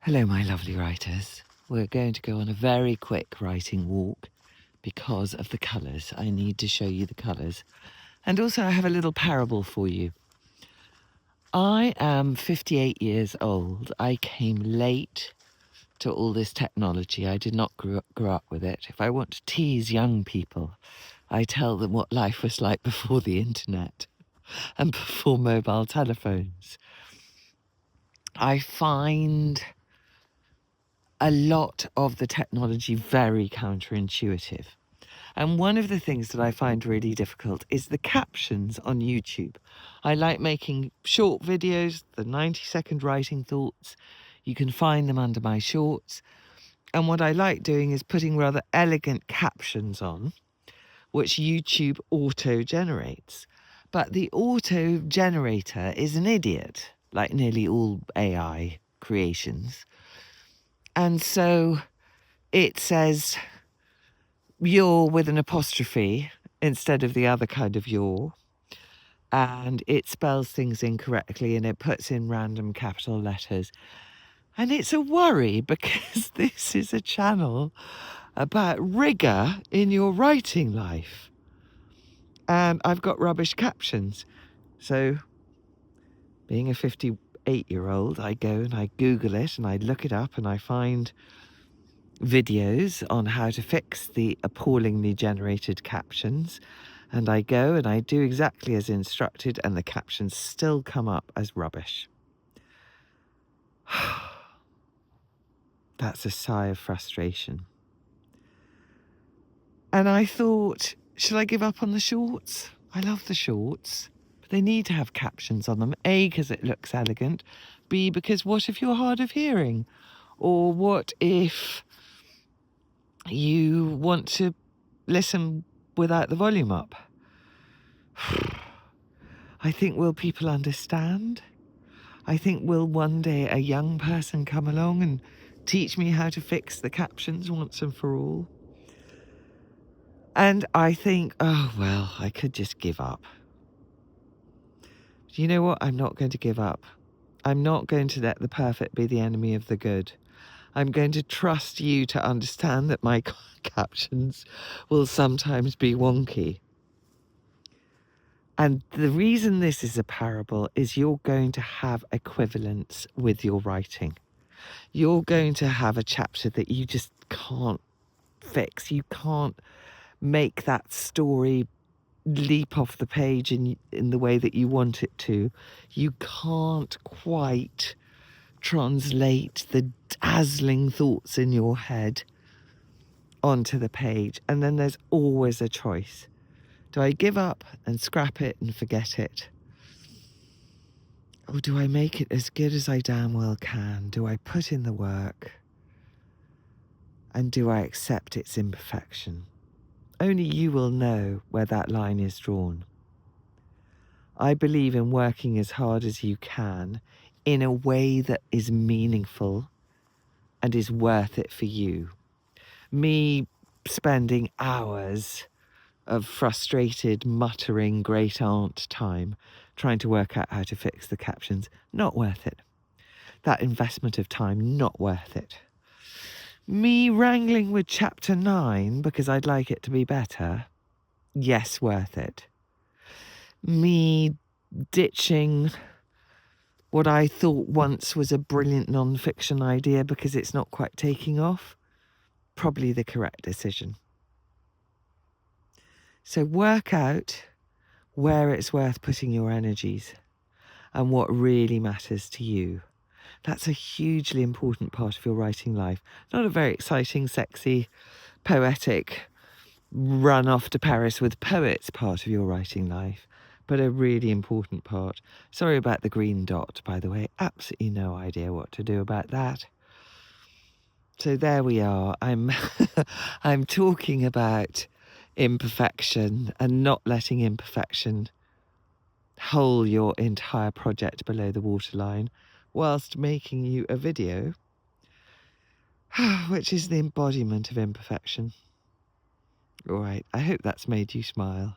Hello, my lovely writers. We're going to go on a very quick writing walk because of the colours. I need to show you the colours. And also I have a little parable for you. I am 58 years old. I came late to all this technology. I did not grow up with it. If I want to tease young people, I tell them what life was like before the internet and before mobile telephones. I find a lot of the technology very counterintuitive. And one of the things that I find really difficult is the captions on YouTube. I like making short videos, the 90-second writing thoughts. You can find them under my shorts. And what I like doing is putting rather elegant captions on, which YouTube auto-generates. But the auto-generator is an idiot, like nearly all AI creations. And so it says you're with an apostrophe instead of the other kind of you're. And it spells things incorrectly and it puts in random capital letters. And it's a worry because this is a channel about rigour in your writing life. And I've got rubbish captions. So being a 58-year-old, I go and I Google it and I look it up and I find videos on how to fix the appallingly generated captions. And I go and I do exactly as instructed and the captions still come up as rubbish. That's a sigh of frustration. And I thought, should I give up on the shorts? I love the shorts, but they need to have captions on them. A, because it looks elegant. B, because what if you're hard of hearing? Or what if you want to listen without the volume up? I think, will people understand? I think, will one day a young person come along and teach me how to fix the captions once and for all? And I think, oh, well, I could just give up. But you know what? I'm not going to give up. I'm not going to let the perfect be the enemy of the good. I'm going to trust you to understand that my captions will sometimes be wonky. And the reason this is a parable is you're going to have equivalence with your writing. You're going to have a chapter that you just can't fix. You can't make that story leap off the page in the way that you want it to. You can't quite translate the dazzling thoughts in your head onto the page. And then there's always a choice. Do I give up and scrap it and forget it? Or do I make it as good as I damn well can? Do I put in the work? And do I accept its imperfection? Only you will know where that line is drawn. I believe in working as hard as you can in a way that is meaningful and is worth it for you. Me spending hours of frustrated, muttering great aunt time trying to work out how to fix the captions, not worth it. That investment of time, not worth it. Me wrangling with chapter 9 because I'd like it to be better, yes, worth it. Me ditching what I thought once was a brilliant non-fiction idea because it's not quite taking off, probably the correct decision. So work out where it's worth putting your energies and what really matters to you. That's a hugely important part of your writing life. Not a very exciting, sexy, poetic, run off to Paris with poets part of your writing life, but a really important part. Sorry about the green dot, by the way. Absolutely no idea what to do about that. So there we are. I'm talking about imperfection and not letting imperfection hole your entire project below the waterline whilst making you a video which is the embodiment of imperfection. All right, I hope that's made you smile.